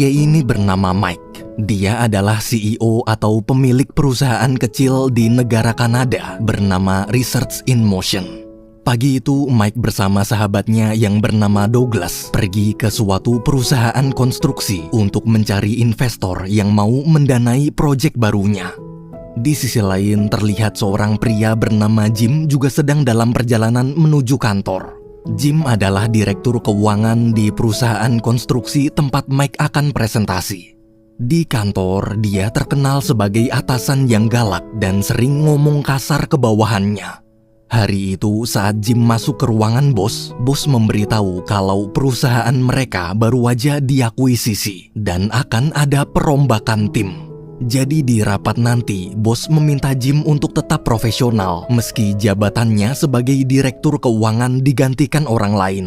Pria ini bernama Mike. Dia adalah CEO atau pemilik perusahaan kecil di negara Kanada bernama Research in Motion. Pagi itu, Mike bersama sahabatnya yang bernama Douglas pergi ke suatu perusahaan konstruksi untuk mencari investor yang mau mendanai proyek barunya. Di sisi lain, terlihat seorang pria bernama Jim juga sedang dalam perjalanan menuju kantor. Jim adalah direktur keuangan di perusahaan konstruksi tempat Mike akan presentasi. Di kantor, dia terkenal sebagai atasan yang galak dan sering ngomong kasar ke bawahannya. Hari itu saat Jim masuk ke ruangan bos memberitahu kalau perusahaan mereka baru aja diakuisisi dan akan ada perombakan tim. Jadi di rapat nanti, bos meminta Jim untuk tetap profesional meski jabatannya sebagai direktur keuangan digantikan orang lain.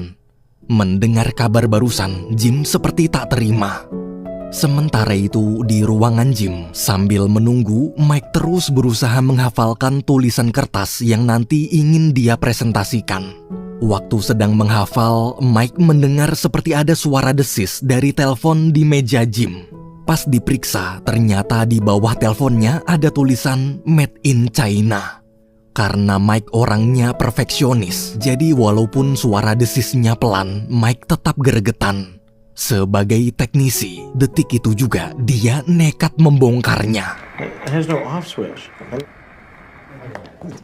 Mendengar kabar barusan, Jim seperti tak terima. Sementara itu, di ruangan Jim, sambil menunggu, Mike terus berusaha menghafalkan tulisan kertas yang nanti ingin dia presentasikan. Waktu sedang menghafal, Mike mendengar seperti ada suara desis dari telepon di meja Jim. Pas diperiksa, ternyata di bawah teleponnya ada tulisan Made in China. Karena Mike orangnya perfeksionis, jadi walaupun suara desisnya pelan, Mike tetap gregetan. Sebagai teknisi, detik itu juga dia nekat membongkarnya. It has no off switch.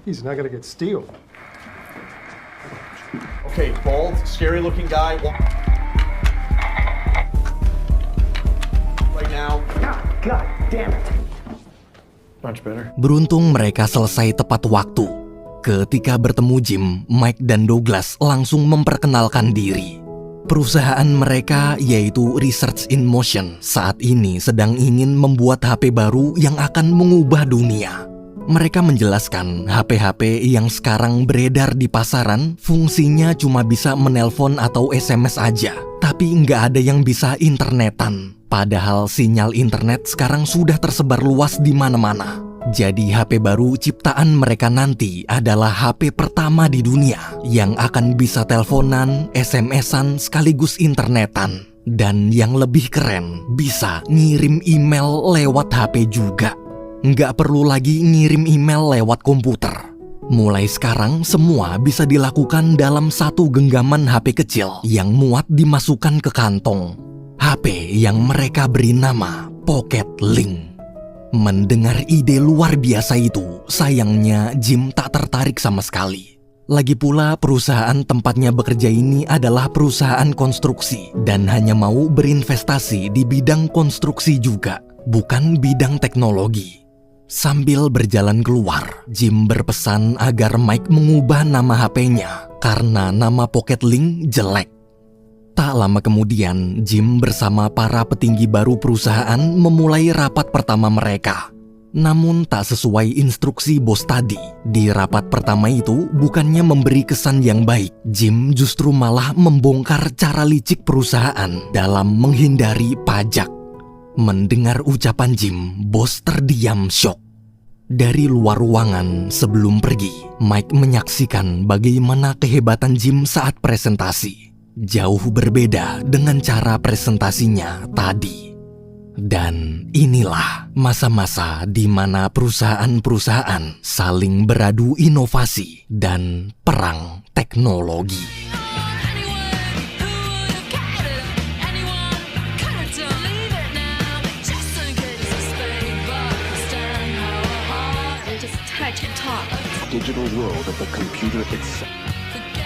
He's not gonna get steel. Okay, bald, scary looking guy. Right now. God damn it. Much better. Beruntung mereka selesai tepat waktu. Ketika bertemu Jim, Mike dan Douglas langsung memperkenalkan diri. Perusahaan mereka yaitu Research in Motion saat ini sedang ingin membuat HP baru yang akan mengubah dunia. Mereka menjelaskan HP-HP yang sekarang beredar di pasaran fungsinya cuma bisa menelpon atau SMS aja, tapi nggak ada yang bisa internetan. Padahal sinyal internet sekarang sudah tersebar luas di mana-mana. Jadi HP baru ciptaan mereka nanti adalah HP pertama di dunia yang akan bisa teleponan, SMS-an sekaligus internetan. Dan yang lebih keren, bisa ngirim email lewat HP juga. Nggak perlu lagi ngirim email lewat komputer. Mulai sekarang semua bisa dilakukan dalam satu genggaman HP kecil yang muat dimasukkan ke kantong. HP yang mereka beri nama Pocket Link. Mendengar ide luar biasa itu, sayangnya Jim tak tertarik sama sekali. Lagi pula perusahaan tempatnya bekerja ini adalah perusahaan konstruksi dan hanya mau berinvestasi di bidang konstruksi juga, bukan bidang teknologi. Sambil berjalan keluar, Jim berpesan agar Mike mengubah nama HP-nya karena nama Pocket Link jelek. Tak lama kemudian, Jim bersama para petinggi baru perusahaan memulai rapat pertama mereka. Namun tak sesuai instruksi bos tadi. Di rapat pertama itu bukannya memberi kesan yang baik, Jim justru malah membongkar cara licik perusahaan dalam menghindari pajak. Mendengar ucapan Jim, bos terdiam syok. Dari luar ruangan sebelum pergi, Mike menyaksikan bagaimana kehebatan Jim saat presentasi. Jauh berbeda dengan cara presentasinya tadi. Dan inilah masa-masa di mana perusahaan-perusahaan saling beradu inovasi dan perang teknologi. Digital world of the computer itself.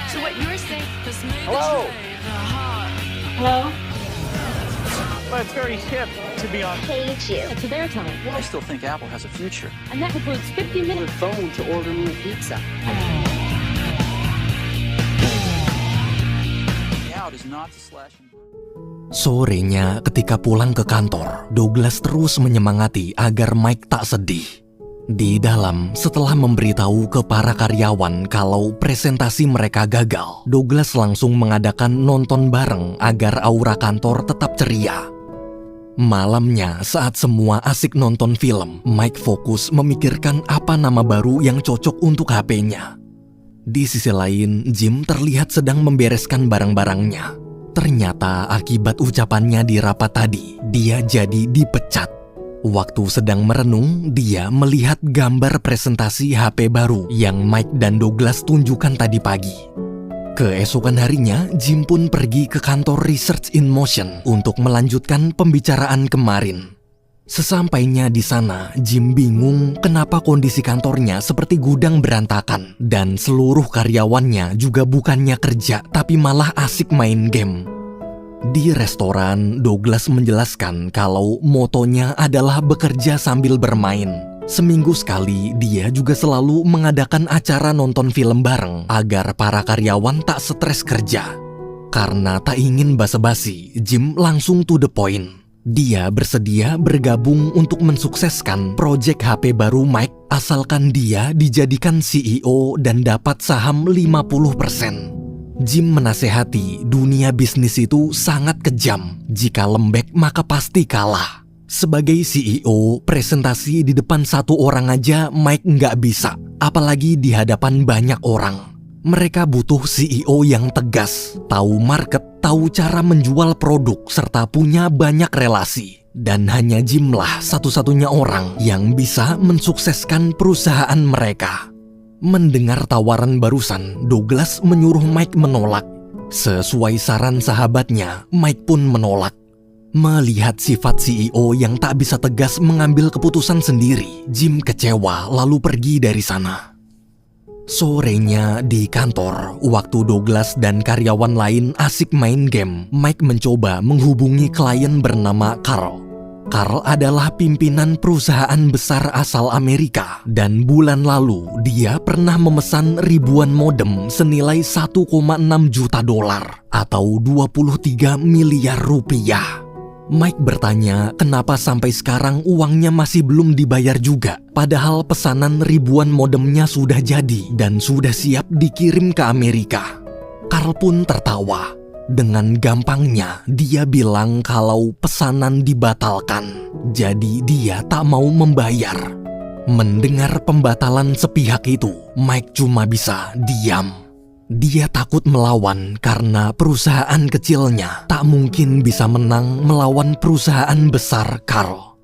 So what you're saying is Hello. hello? Well, it's very hip to be on. Page you. It's their time. I still think Apple has a future. And that includes 50 minutes. Phone to order me a pizza. Out is not to slash and burn. Sorenya ketika pulang ke kantor, Douglas terus menyemangati agar Mike tak sedih. Di dalam, setelah memberitahu ke para karyawan kalau presentasi mereka gagal, Douglas langsung mengadakan nonton bareng agar aura kantor tetap ceria. Malamnya, saat semua asik nonton film, Mike fokus memikirkan apa nama baru yang cocok untuk HP-nya. Di sisi lain, Jim terlihat sedang membereskan barang-barangnya. Ternyata akibat ucapannya di rapat tadi, dia jadi dipecat. Waktu sedang merenung, dia melihat gambar presentasi HP baru yang Mike dan Douglas tunjukkan tadi pagi. Keesokan harinya, Jim pun pergi ke kantor Research in Motion untuk melanjutkan pembicaraan kemarin. Sesampainya di sana, Jim bingung kenapa kondisi kantornya seperti gudang berantakan dan seluruh karyawannya juga bukannya kerja tapi malah asik main game. Di restoran, Douglas menjelaskan kalau motonya adalah bekerja sambil bermain. Seminggu sekali, dia juga selalu mengadakan acara nonton film bareng agar para karyawan tak stres kerja. Karena tak ingin basa-basi, Jim langsung to the point. Dia bersedia bergabung untuk mensukseskan proyek HP baru Mike asalkan dia dijadikan CEO dan dapat saham 50%. Jim menasehati dunia bisnis itu sangat kejam. Jika lembek maka pasti kalah. Sebagai CEO, presentasi di depan satu orang aja Mike nggak bisa, apalagi di hadapan banyak orang. Mereka butuh CEO yang tegas, tahu market, tahu cara menjual produk, serta punya banyak relasi. Dan hanya Jim lah satu-satunya orang yang bisa mensukseskan perusahaan mereka. Mendengar tawaran barusan, Douglas menyuruh Mike menolak. Sesuai saran sahabatnya, Mike pun menolak. Melihat sifat CEO yang tak bisa tegas mengambil keputusan sendiri, Jim kecewa lalu pergi dari sana. Sorenya di kantor, waktu Douglas dan karyawan lain asik main game, Mike mencoba menghubungi klien bernama Carl. Carl adalah pimpinan perusahaan besar asal Amerika dan bulan lalu dia pernah memesan ribuan modem senilai 1,6 juta dolar atau 23 miliar rupiah. Mike bertanya kenapa sampai sekarang uangnya masih belum dibayar juga, padahal pesanan ribuan modemnya sudah jadi dan sudah siap dikirim ke Amerika. Carl pun tertawa. Dengan gampangnya, dia bilang kalau pesanan dibatalkan, jadi dia tak mau membayar. Mendengar pembatalan sepihak itu, Mike cuma bisa diam. Dia takut melawan karena perusahaan kecilnya tak mungkin bisa menang melawan perusahaan besar Carl.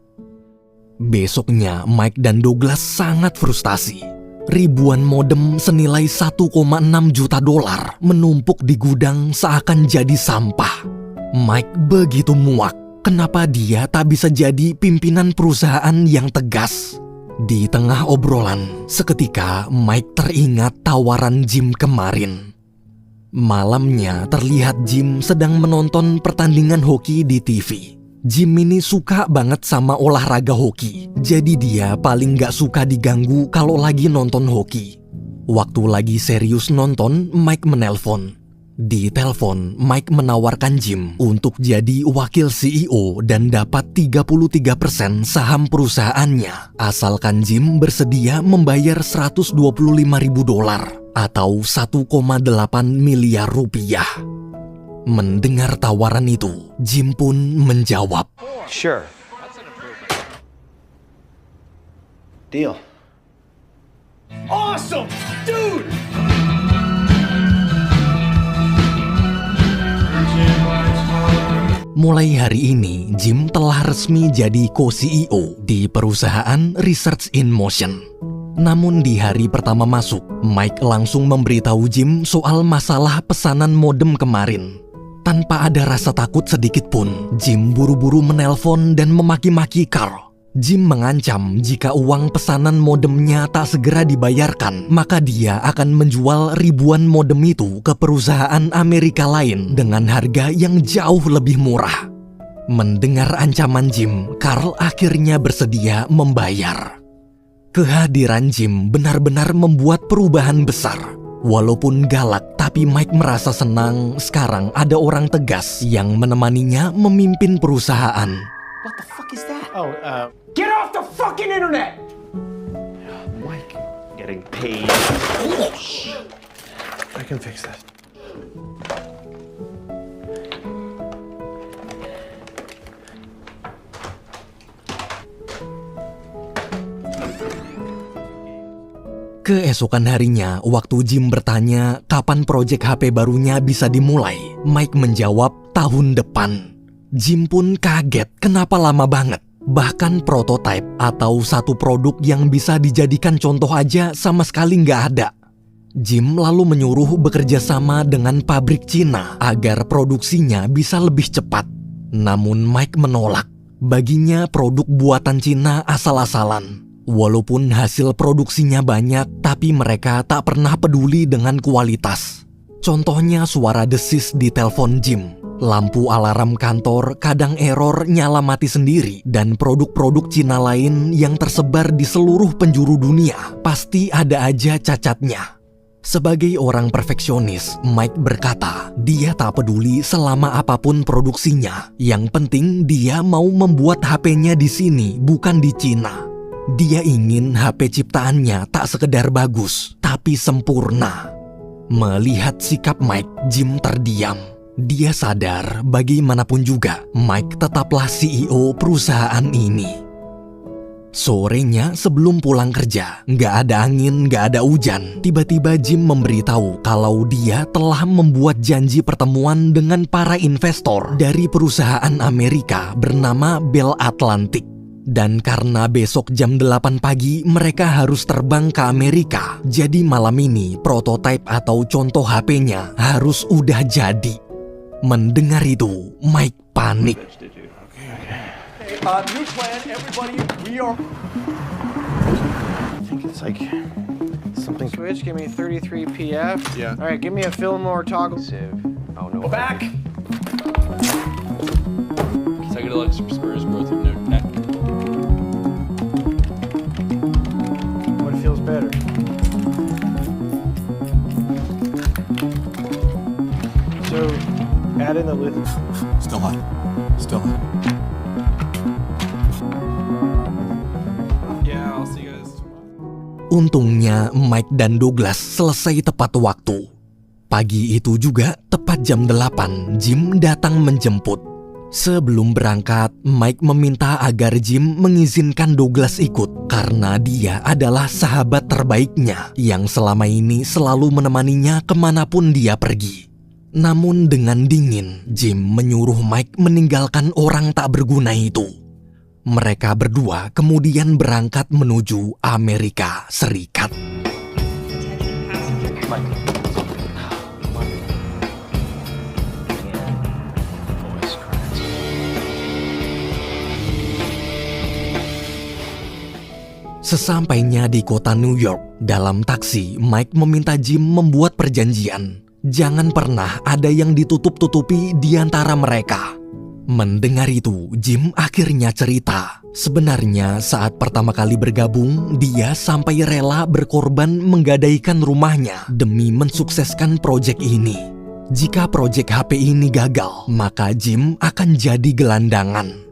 Besoknya, Mike dan Douglas sangat frustasi. Ribuan modem senilai 1,6 juta dolar menumpuk di gudang seakan jadi sampah. Mike begitu muak. Kenapa dia tak bisa jadi pimpinan perusahaan yang tegas? Di tengah obrolan, seketika Mike teringat tawaran Jim kemarin. Malamnya terlihat Jim sedang menonton pertandingan hoki di TV. Jim ini suka banget sama olahraga hoki, jadi dia paling gak suka diganggu kalau lagi nonton hoki. Waktu lagi serius nonton, Mike menelpon. Di telepon, Mike menawarkan Jim untuk jadi wakil CEO dan dapat 33% saham perusahaannya, asalkan Jim bersedia membayar 125.000 dolar atau 1,8 miliar rupiah. Mendengar tawaran itu, Jim pun menjawab, Sure. Deal. Awesome, dude! mulai hari ini Jim telah resmi jadi co-CEO di perusahaan Research in Motion. Namun di hari pertama masuk, Mike langsung memberitahu Jim soal masalah pesanan modem kemarin. Tanpa ada rasa takut sedikit pun, Jim buru-buru menelpon dan memaki-maki Carl. Jim mengancam jika uang pesanan modemnya tak segera dibayarkan, maka dia akan menjual ribuan modem itu ke perusahaan Amerika lain dengan harga yang jauh lebih murah. Mendengar ancaman Jim, Carl akhirnya bersedia membayar. Kehadiran Jim benar-benar membuat perubahan besar. Walaupun galak, tapi Mike merasa senang sekarang ada orang tegas yang menemaninya memimpin perusahaan. What the fuck is that? Oh, get off the fucking internet! Mike, getting paid. I can fix that. Keesokan harinya, waktu Jim bertanya kapan proyek HP barunya bisa dimulai, Mike menjawab tahun depan. Jim pun kaget kenapa lama banget. Bahkan prototipe atau satu produk yang bisa dijadikan contoh aja sama sekali nggak ada. Jim lalu menyuruh bekerja sama dengan pabrik Cina agar produksinya bisa lebih cepat. Namun Mike menolak. Baginya produk buatan Cina asal-asalan. Walaupun hasil produksinya banyak, tapi mereka tak pernah peduli dengan kualitas. Contohnya suara desis di telepon Jim. Lampu alarm kantor kadang error nyala mati sendiri, dan produk-produk Cina lain yang tersebar di seluruh penjuru dunia pasti ada aja cacatnya. Sebagai orang perfeksionis, Mike berkata dia tak peduli selama apapun produksinya. Yang penting dia mau membuat HP-nya di sini, bukan di Cina. Dia ingin HP ciptaannya tak sekedar bagus, tapi sempurna. Melihat sikap Mike, Jim terdiam. Dia sadar bagaimanapun juga Mike tetaplah CEO perusahaan ini. Sorenya sebelum pulang kerja, nggak ada angin, nggak ada hujan. Tiba-tiba Jim memberitahu kalau dia telah membuat janji pertemuan dengan para investor dari perusahaan Amerika bernama Bell Atlantic. Dan karena besok jam 8 pagi mereka harus terbang ke Amerika, jadi malam ini prototipe atau contoh HP-nya harus udah jadi. Mendengar itu, Mike panik. New plan, everybody, we are... I think it's like something... Switch, give me 33 PF. Yeah. All right, give me a Fillmore toggle. Oh, no. Go back! Psychedelics spurs growth of node neck. What feels better? So, add in the lithium. Still hot. Still hot. Yeah, I'll see you guys tomorrow. Untungnya Mike dan Douglas selesai tepat waktu. Pagi itu juga, tepat jam 8, Jim datang menjemput. Sebelum berangkat, Mike meminta agar Jim mengizinkan Douglas ikut karena dia adalah sahabat terbaiknya yang selama ini selalu menemaninya kemanapun dia pergi. Namun dengan dingin, Jim menyuruh Mike meninggalkan orang tak berguna itu. Mereka berdua kemudian berangkat menuju Amerika Serikat. Sesampainya di kota New York, dalam taksi, Mike meminta Jim membuat perjanjian. Jangan pernah ada yang ditutup-tutupi di antara mereka. Mendengar itu, Jim akhirnya cerita. Sebenarnya saat pertama kali bergabung, dia sampai rela berkorban menggadaikan rumahnya demi mensukseskan proyek ini. Jika proyek HP ini gagal, maka Jim akan jadi gelandangan.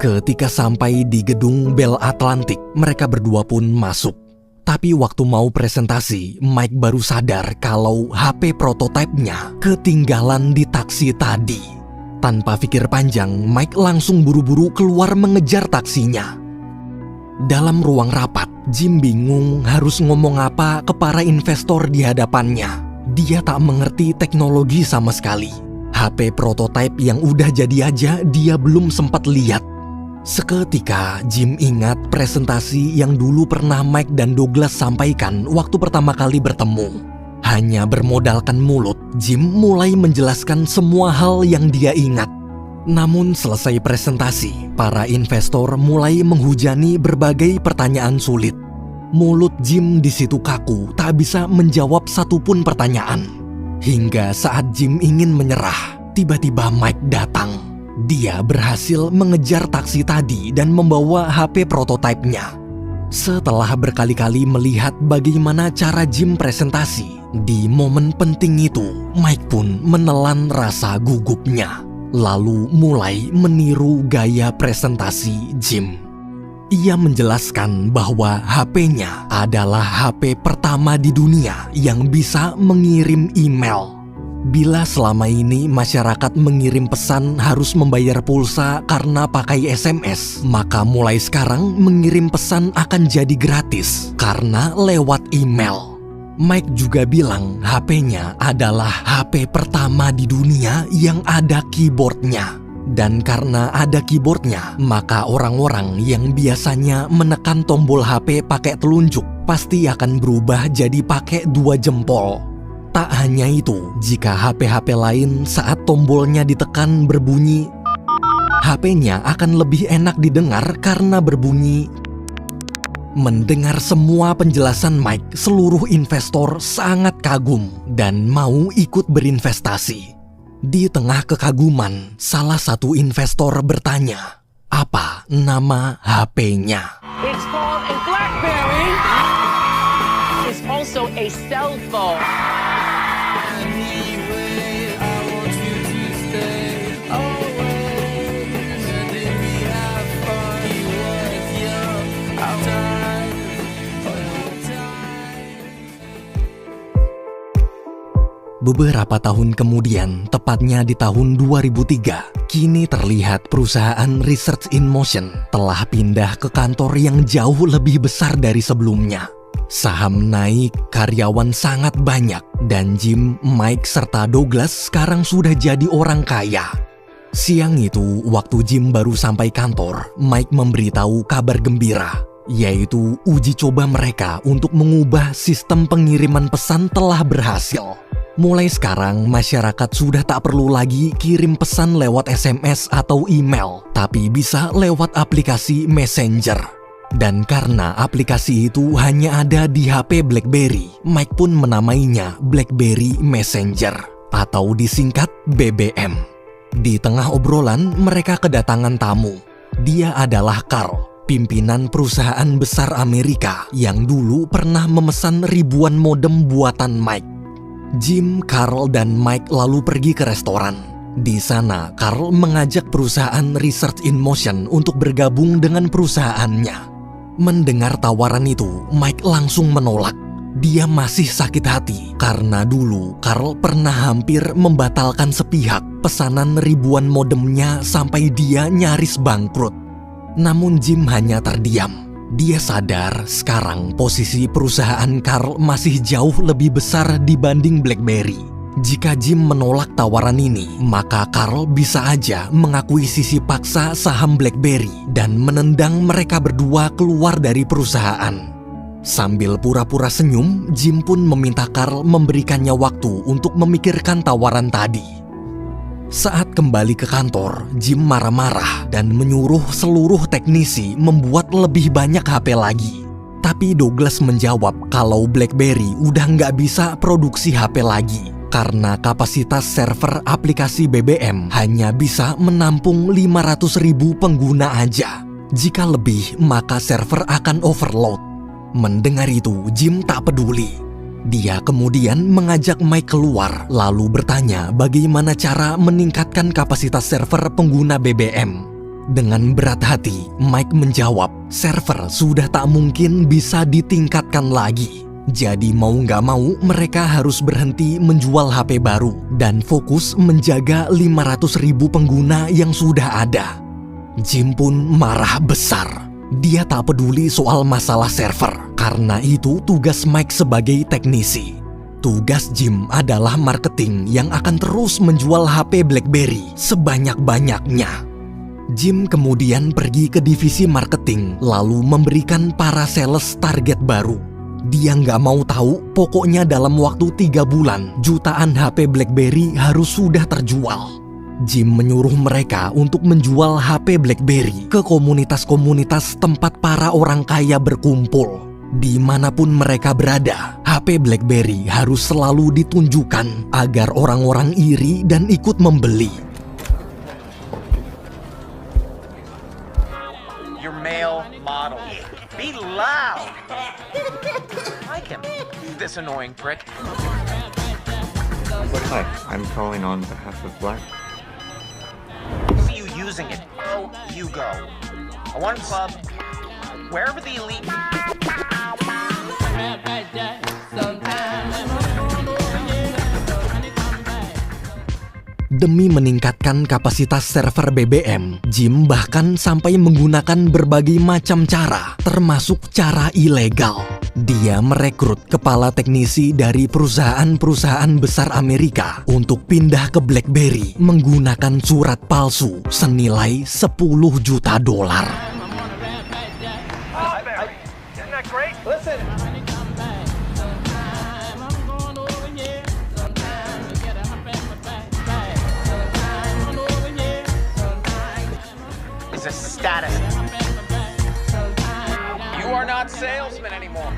Ketika sampai di gedung Bell Atlantic, mereka berdua pun masuk. Tapi waktu mau presentasi, Mike baru sadar kalau HP prototipenya ketinggalan di taksi tadi. Tanpa pikir panjang, Mike langsung buru-buru keluar mengejar taksinya. Dalam ruang rapat, Jim bingung harus ngomong apa ke para investor di hadapannya. Dia tak mengerti teknologi sama sekali. HP prototipe yang udah jadi aja dia belum sempat lihat. Seketika Jim ingat presentasi yang dulu pernah Mike dan Douglas sampaikan waktu pertama kali bertemu. Hanya bermodalkan mulut, Jim mulai menjelaskan semua hal yang dia ingat. Namun selesai presentasi, para investor mulai menghujani berbagai pertanyaan sulit. Mulut Jim di situ kaku, tak bisa menjawab satupun pertanyaan. Hingga saat Jim ingin menyerah, tiba-tiba Mike datang. Dia berhasil mengejar taksi tadi dan membawa HP prototipenya. Setelah berkali-kali melihat bagaimana cara Jim presentasi, di momen penting itu, Mike pun menelan rasa gugupnya. Lalu mulai meniru gaya presentasi Jim. Ia menjelaskan bahwa HP-nya adalah HP pertama di dunia yang bisa mengirim email. Bila selama ini masyarakat mengirim pesan harus membayar pulsa karena pakai SMS, maka mulai sekarang mengirim pesan akan jadi gratis karena lewat email. Mike juga bilang HP-nya adalah HP pertama di dunia yang ada keyboardnya. Dan karena ada keyboardnya, maka orang-orang yang biasanya menekan tombol HP pakai telunjuk pasti akan berubah jadi pakai 2 jempol. Tak hanya itu, jika HP-HP lain saat tombolnya ditekan berbunyi, HP-nya akan lebih enak didengar karena berbunyi. Mendengar semua penjelasan Mike, seluruh investor sangat kagum dan mau ikut berinvestasi. Di tengah kekaguman, salah satu investor bertanya, apa nama HP-nya? It's called a BlackBerry. It's also a cell phone. Beberapa tahun kemudian, tepatnya di tahun 2003, kini terlihat perusahaan Research in Motion telah pindah ke kantor yang jauh lebih besar dari sebelumnya. Saham naik, karyawan sangat banyak, dan Jim, Mike, serta Douglas sekarang sudah jadi orang kaya. Siang itu, waktu Jim baru sampai kantor, Mike memberitahu kabar gembira, yaitu uji coba mereka untuk mengubah sistem pengiriman pesan telah berhasil. Mulai sekarang, masyarakat sudah tak perlu lagi kirim pesan lewat SMS atau email, tapi bisa lewat aplikasi Messenger. Dan karena aplikasi itu hanya ada di HP BlackBerry, Mike pun menamainya BlackBerry Messenger, atau disingkat BBM. Di tengah obrolan, mereka kedatangan tamu. Dia adalah Carl, pimpinan perusahaan besar Amerika yang dulu pernah memesan ribuan modem buatan Mike. Jim, Carl, dan Mike lalu pergi ke restoran. Di sana, Carl mengajak perusahaan Research in Motion untuk bergabung dengan perusahaannya. Mendengar tawaran itu, Mike langsung menolak. Dia masih sakit hati karena dulu Carl pernah hampir membatalkan sepihak pesanan ribuan modemnya sampai dia nyaris bangkrut. Namun Jim hanya terdiam. Dia sadar sekarang posisi perusahaan Carl masih jauh lebih besar dibanding BlackBerry. Jika Jim menolak tawaran ini, maka Carl bisa aja mengakuisisi paksa saham BlackBerry dan menendang mereka berdua keluar dari perusahaan. Sambil pura-pura senyum, Jim pun meminta Carl memberikannya waktu untuk memikirkan tawaran tadi. Saat kembali ke kantor, Jim marah-marah dan menyuruh seluruh teknisi membuat lebih banyak HP lagi. Tapi Douglas menjawab kalau BlackBerry udah nggak bisa produksi HP lagi karena kapasitas server aplikasi BBM hanya bisa menampung 500.000 pengguna aja. Jika lebih, maka server akan overload. Mendengar itu, Jim tak peduli. Dia kemudian mengajak Mike keluar, lalu bertanya bagaimana cara meningkatkan kapasitas server pengguna BBM. Dengan berat hati, Mike menjawab, server sudah tak mungkin bisa ditingkatkan lagi. Jadi mau nggak mau, mereka harus berhenti menjual HP baru dan fokus menjaga 500.000 pengguna yang sudah ada. Jim pun marah besar. Dia tak peduli soal masalah server, karena itu tugas Mike sebagai teknisi. Tugas Jim adalah marketing yang akan terus menjual HP BlackBerry sebanyak-banyaknya. Jim kemudian pergi ke divisi marketing, lalu memberikan para sales target baru. Dia nggak mau tahu, pokoknya dalam waktu 3 bulan, jutaan HP BlackBerry harus sudah terjual. Jim menyuruh mereka untuk menjual HP BlackBerry ke komunitas-komunitas tempat para orang kaya berkumpul. Dimanapun mereka berada, HP BlackBerry harus selalu ditunjukkan agar orang-orang iri dan ikut membeli. Your male model. Be loud. Like him. This annoying prick. Hi, I'm calling on behalf of Black. See you using it. Oh, you go. One club. Wherever the elite. Demi meningkatkan kapasitas server BBM, Jim bahkan sampai menggunakan berbagai macam cara, termasuk cara ilegal. Dia merekrut kepala teknisi dari perusahaan-perusahaan besar Amerika untuk pindah ke BlackBerry menggunakan surat palsu senilai $10 juta. Isn't that great? Listen. It's a status. You are not salesman anymore.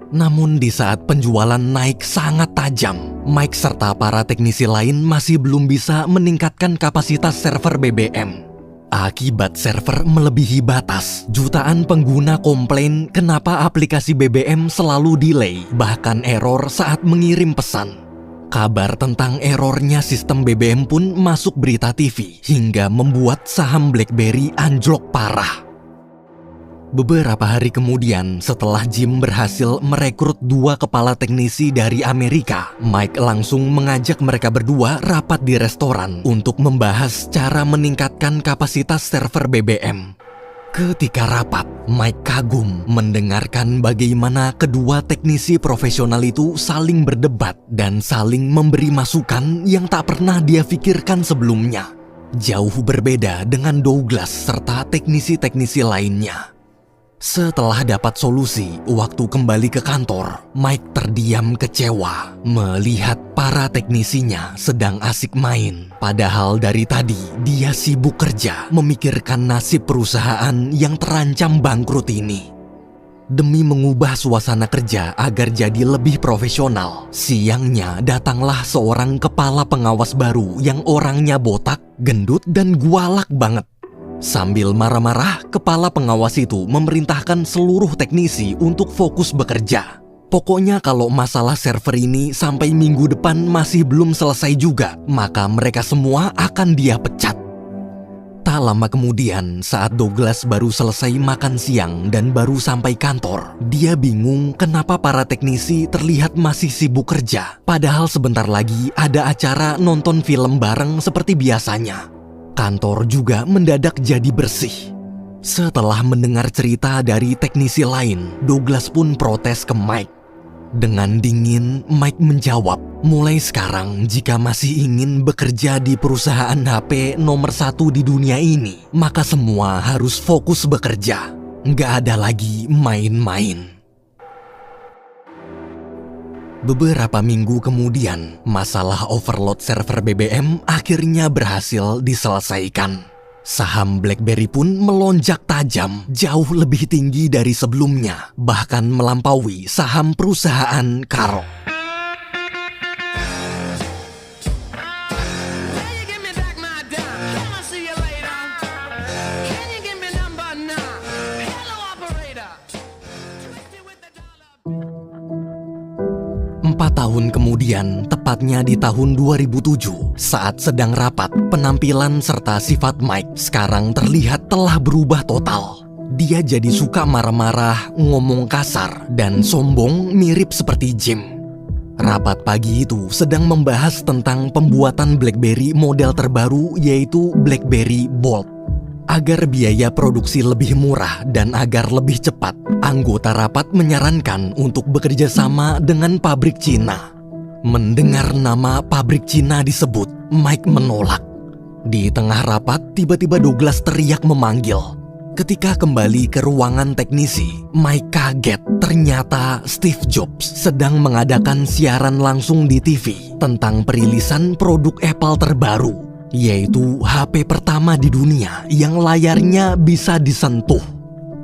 Namun di saat penjualan naik sangat tajam, Mike serta para teknisi lain masih belum bisa meningkatkan kapasitas server BBM. Akibat server melebihi batas, jutaan pengguna komplain kenapa aplikasi BBM selalu delay, bahkan error saat mengirim pesan. Kabar tentang errornya sistem BBM pun masuk berita TV, hingga membuat saham BlackBerry anjlok parah. Beberapa hari kemudian, setelah Jim berhasil merekrut 2 kepala teknisi dari Amerika, Mike langsung mengajak mereka berdua rapat di restoran untuk membahas cara meningkatkan kapasitas server BBM. Ketika rapat, Mike kagum mendengarkan bagaimana kedua teknisi profesional itu saling berdebat dan saling memberi masukan yang tak pernah dia pikirkan sebelumnya. Jauh berbeda dengan Douglas serta teknisi-teknisi lainnya. Setelah dapat solusi, waktu kembali ke kantor, Mike terdiam kecewa melihat para teknisinya sedang asik main. Padahal dari tadi dia sibuk kerja memikirkan nasib perusahaan yang terancam bangkrut ini. Demi mengubah suasana kerja agar jadi lebih profesional, siangnya datanglah seorang kepala pengawas baru yang orangnya botak, gendut, dan gualak banget. Sambil marah-marah, kepala pengawas itu memerintahkan seluruh teknisi untuk fokus bekerja. Pokoknya kalau masalah server ini sampai minggu depan masih belum selesai juga, maka mereka semua akan dia pecat. Tak lama kemudian, saat Douglas baru selesai makan siang dan baru sampai kantor, dia bingung kenapa para teknisi terlihat masih sibuk kerja. Padahal sebentar lagi ada acara nonton film bareng seperti biasanya. Kantor juga mendadak jadi bersih. Setelah mendengar cerita dari teknisi lain, Douglas pun protes ke Mike. Dengan dingin, Mike menjawab, mulai sekarang jika masih ingin bekerja di perusahaan HP nomor 1 di dunia ini, maka semua harus fokus bekerja. Nggak ada lagi main-main. Beberapa minggu kemudian, masalah overload server BBM akhirnya berhasil diselesaikan. Saham BlackBerry pun melonjak tajam, jauh lebih tinggi dari sebelumnya, bahkan melampaui saham perusahaan Karo. Tahun kemudian, tepatnya di tahun 2007, saat sedang rapat, penampilan serta sifat Mike sekarang terlihat telah berubah total. Dia jadi suka marah-marah, ngomong kasar, dan sombong mirip seperti Jim. Rapat pagi itu sedang membahas tentang pembuatan BlackBerry model terbaru, yaitu BlackBerry Bold. Agar biaya produksi lebih murah dan agar lebih cepat, anggota rapat menyarankan untuk bekerja sama dengan pabrik Cina. Mendengar nama pabrik Cina disebut, Mike menolak. Di tengah rapat, tiba-tiba Douglas teriak memanggil. Ketika kembali ke ruangan teknisi, Mike kaget. Ternyata Steve Jobs sedang mengadakan siaran langsung di TV tentang perilisan produk Apple terbaru, yaitu HP pertama di dunia yang layarnya bisa disentuh.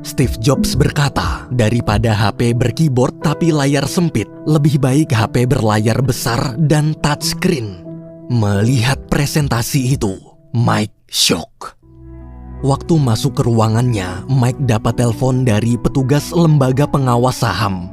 Steve Jobs berkata, daripada HP berkeyboard tapi layar sempit, lebih baik HP berlayar besar dan touchscreen. Melihat presentasi itu, Mike shock. Waktu masuk ke ruangannya, Mike dapat telepon dari petugas lembaga pengawas saham.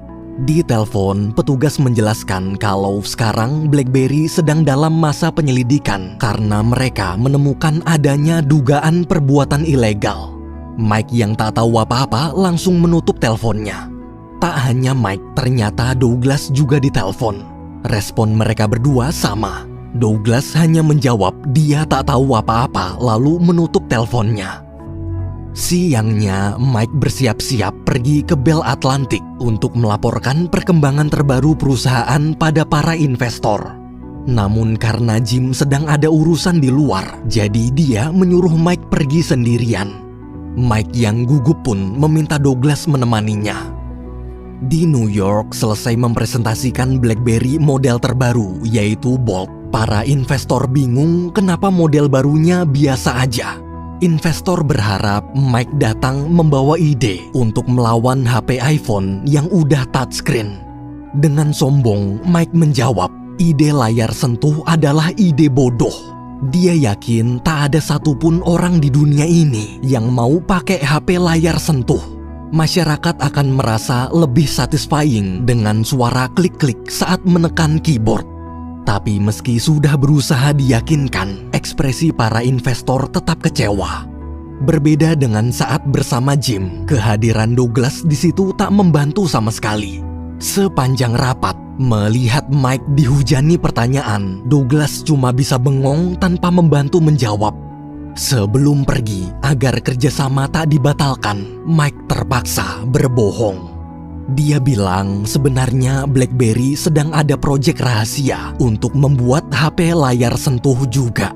Di telepon, petugas menjelaskan kalau sekarang BlackBerry sedang dalam masa penyelidikan karena mereka menemukan adanya dugaan perbuatan ilegal. Mike yang tak tahu apa-apa langsung menutup teleponnya. Tak hanya Mike, ternyata Douglas juga ditelepon. Respon mereka berdua sama. Douglas hanya menjawab dia tak tahu apa-apa lalu menutup teleponnya. Siangnya, Mike bersiap-siap pergi ke Bell Atlantic untuk melaporkan perkembangan terbaru perusahaan pada para investor. Namun karena Jim sedang ada urusan di luar, jadi dia menyuruh Mike pergi sendirian. Mike yang gugup pun meminta Douglas menemaninya. Di New York, selesai mempresentasikan BlackBerry model terbaru, yaitu Bold. Para investor bingung kenapa model barunya biasa aja. Investor berharap Mike datang membawa ide untuk melawan HP iPhone yang udah touchscreen. Dengan sombong, Mike menjawab, ide layar sentuh adalah ide bodoh. Dia yakin tak ada satupun orang di dunia ini yang mau pakai HP layar sentuh. Masyarakat akan merasa lebih satisfying dengan suara klik-klik saat menekan keyboard. Tapi meski sudah berusaha diyakinkan, ekspresi para investor tetap kecewa. Berbeda dengan saat bersama Jim, kehadiran Douglas di situ tak membantu sama sekali. Sepanjang rapat, melihat Mike dihujani pertanyaan, Douglas cuma bisa bengong tanpa membantu menjawab. Sebelum pergi, agar kerjasama tak dibatalkan, Mike terpaksa berbohong. Dia bilang sebenarnya BlackBerry sedang ada proyek rahasia untuk membuat HP layar sentuh juga.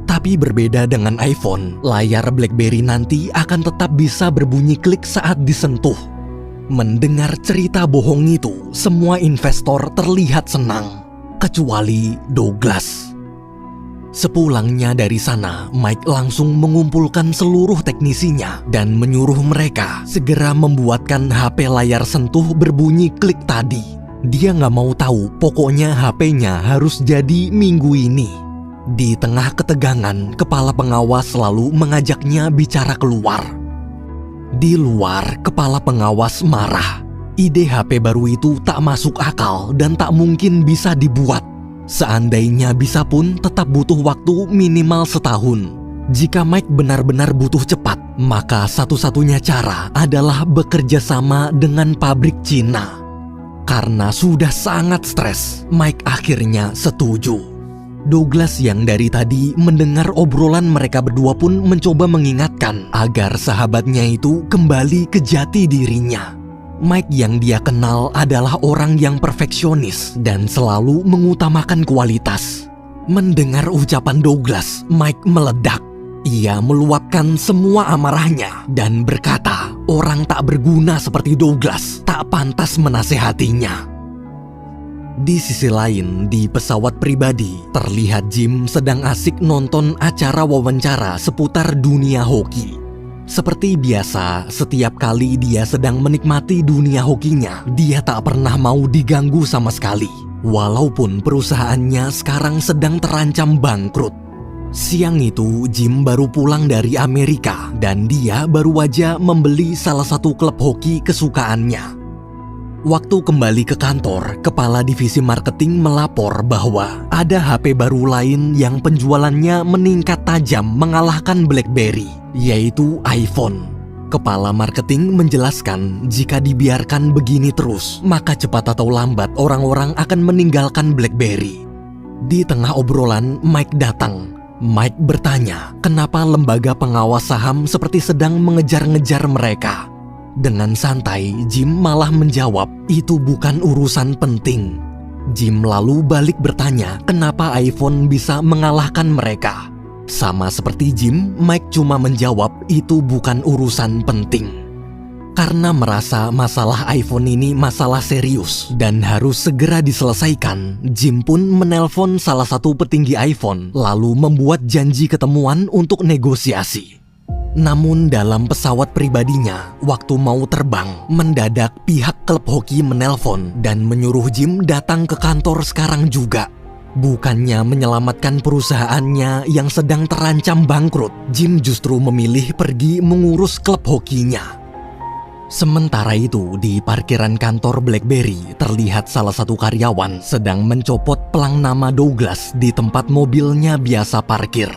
Tapi berbeda dengan iPhone, layar BlackBerry nanti akan tetap bisa berbunyi klik saat disentuh. Mendengar cerita bohong itu, semua investor terlihat senang, kecuali Douglas. Sepulangnya dari sana, Mike langsung mengumpulkan seluruh teknisinya dan menyuruh mereka segera membuatkan HP layar sentuh berbunyi klik tadi. Dia nggak mau tahu, pokoknya HP-nya harus jadi minggu ini. Di tengah ketegangan, kepala pengawas selalu mengajaknya bicara keluar. Di luar, kepala pengawas marah. Ide HP baru itu tak masuk akal dan tak mungkin bisa dibuat. Seandainya bisa pun tetap butuh waktu minimal setahun. Jika Mike benar-benar butuh cepat, maka satu-satunya cara adalah bekerja sama dengan pabrik Cina. Karena sudah sangat stres, Mike akhirnya setuju. Douglas yang dari tadi mendengar obrolan mereka berdua pun mencoba mengingatkan agar sahabatnya itu kembali ke jati dirinya. Mike yang dia kenal adalah orang yang perfeksionis dan selalu mengutamakan kualitas. Mendengar ucapan Douglas, Mike meledak. Ia meluapkan semua amarahnya dan berkata, orang tak berguna seperti Douglas tak pantas menasehatinya. Di sisi lain, di pesawat pribadi, terlihat Jim sedang asik nonton acara wawancara seputar dunia hoki. Seperti biasa, setiap kali dia sedang menikmati dunia hokinya, dia tak pernah mau diganggu sama sekali. Walaupun perusahaannya sekarang sedang terancam bangkrut. Siang itu, Jim baru pulang dari Amerika dan dia baru aja membeli salah satu klub hoki kesukaannya. Waktu kembali ke kantor, kepala divisi marketing melapor bahwa ada HP baru lain yang penjualannya meningkat tajam mengalahkan BlackBerry, yaitu iPhone. Kepala marketing menjelaskan jika dibiarkan begini terus, maka cepat atau lambat orang-orang akan meninggalkan BlackBerry. Di tengah obrolan, Mike datang. Mike bertanya, kenapa lembaga pengawas saham seperti sedang mengejar-ngejar mereka. Dengan santai, Jim malah menjawab, itu bukan urusan penting. Jim lalu balik bertanya, kenapa iPhone bisa mengalahkan mereka. Sama seperti Jim, Mike cuma menjawab, itu bukan urusan penting. Karena merasa masalah iPhone ini masalah serius dan harus segera diselesaikan, Jim pun menelpon salah satu petinggi iPhone, lalu membuat janji ketemuan untuk negosiasi. Namun dalam pesawat pribadinya, waktu mau terbang, mendadak pihak klub hoki menelpon dan menyuruh Jim datang ke kantor sekarang juga. Bukannya menyelamatkan perusahaannya yang sedang terancam bangkrut, Jim justru memilih pergi mengurus klub hokinya. Sementara itu, di parkiran kantor BlackBerry, terlihat salah satu karyawan sedang mencopot pelang nama Douglas di tempat mobilnya biasa parkir.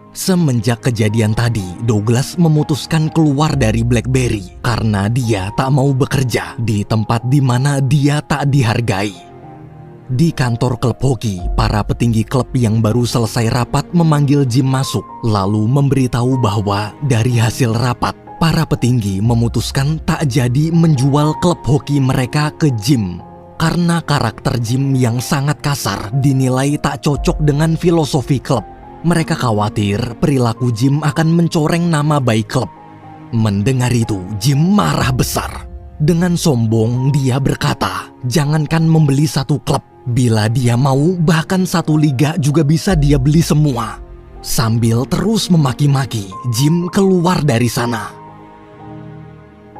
Semenjak kejadian tadi, Douglas memutuskan keluar dari BlackBerry karena dia tak mau bekerja di tempat di mana dia tak dihargai. Di kantor klub hoki, para petinggi klub yang baru selesai rapat memanggil Jim masuk, lalu memberitahu bahwa dari hasil rapat, para petinggi memutuskan tak jadi menjual klub hoki mereka ke Jim karena karakter Jim yang sangat kasar dinilai tak cocok dengan filosofi klub. Mereka khawatir perilaku Jim akan mencoreng nama baik klub. Mendengar itu, Jim marah besar. Dengan sombong, dia berkata, jangankan membeli satu klub, bila dia mau bahkan satu liga juga bisa dia beli semua. Sambil terus memaki-maki, Jim keluar dari sana.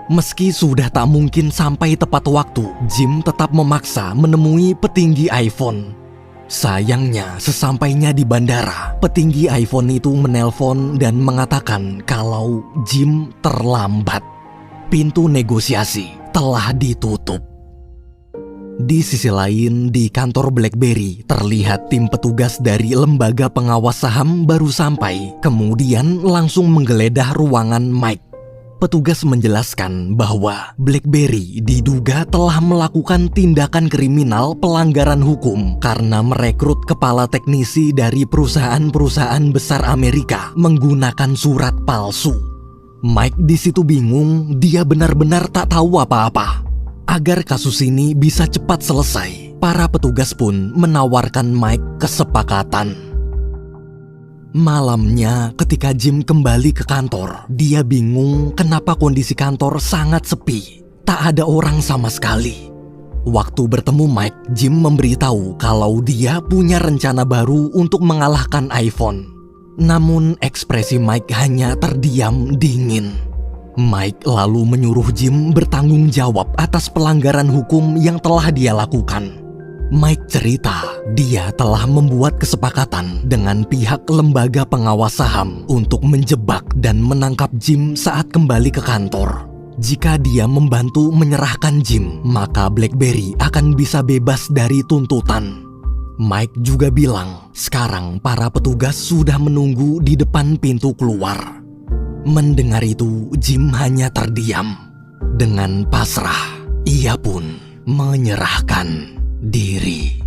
Meski sudah tak mungkin sampai tepat waktu, Jim tetap memaksa menemui petinggi iPhone. Sayangnya, sesampainya di bandara, petinggi iPhone itu menelpon dan mengatakan kalau Jim terlambat. Pintu negosiasi telah ditutup. Di sisi lain, di kantor BlackBerry, terlihat tim petugas dari lembaga pengawas saham baru sampai, kemudian langsung menggeledah ruangan Mike. Petugas menjelaskan bahwa BlackBerry diduga telah melakukan tindakan kriminal pelanggaran hukum karena merekrut kepala teknisi dari perusahaan-perusahaan besar Amerika menggunakan surat palsu. Mike di situ bingung, dia benar-benar tak tahu apa-apa. Agar kasus ini bisa cepat selesai, para petugas pun menawarkan Mike kesepakatan. Malamnya, ketika Jim kembali ke kantor, dia bingung kenapa kondisi kantor sangat sepi. Tak ada orang sama sekali. Waktu bertemu Mike, Jim memberitahu kalau dia punya rencana baru untuk mengalahkan iPhone. Namun ekspresi Mike hanya terdiam dingin. Mike lalu menyuruh Jim bertanggung jawab atas pelanggaran hukum yang telah dia lakukan. Mike cerita, dia telah membuat kesepakatan dengan pihak lembaga pengawas saham untuk menjebak dan menangkap Jim saat kembali ke kantor. Jika dia membantu menyerahkan Jim, maka BlackBerry akan bisa bebas dari tuntutan. Mike juga bilang, sekarang para petugas sudah menunggu di depan pintu keluar. Mendengar itu, Jim hanya terdiam. Dengan pasrah, ia pun menyerahkan diri.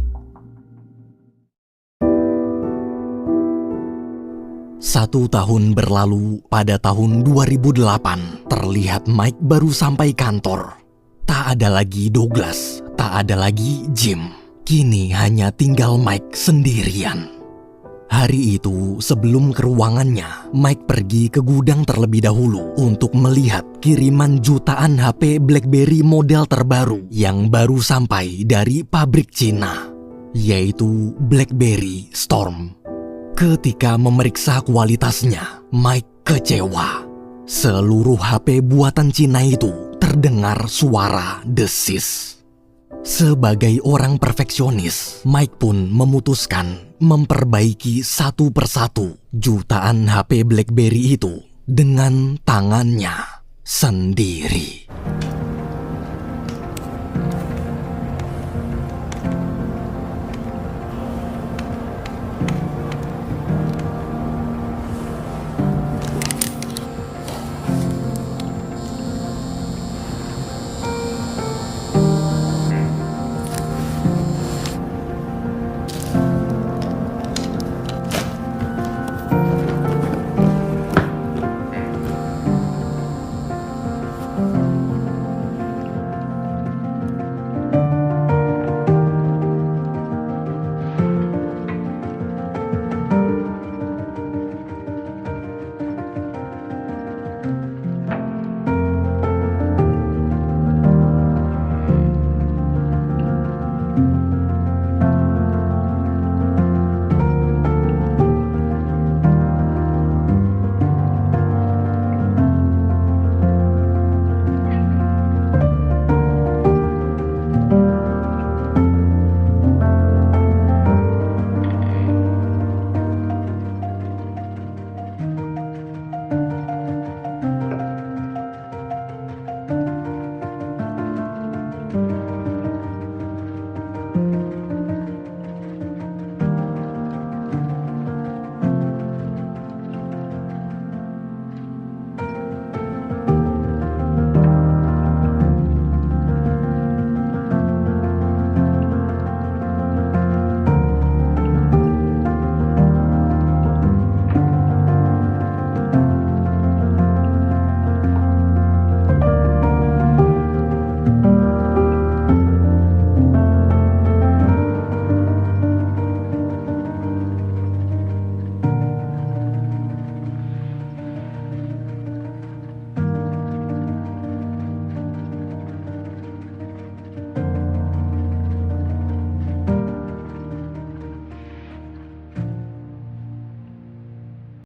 1 tahun berlalu, pada tahun 2008, terlihat Mike baru sampai kantor. Tak ada lagi Douglas, tak ada lagi Jim. Kini hanya tinggal Mike sendirian. Hari itu, sebelum ke ruangannya, Mike pergi ke gudang terlebih dahulu untuk melihat kiriman jutaan HP BlackBerry model terbaru yang baru sampai dari pabrik Cina, yaitu BlackBerry Storm. Ketika memeriksa kualitasnya, Mike kecewa. Seluruh HP buatan Cina itu terdengar suara desis. Sebagai orang perfeksionis, Mike pun memutuskan memperbaiki satu persatu jutaan HP BlackBerry itu dengan tangannya sendiri.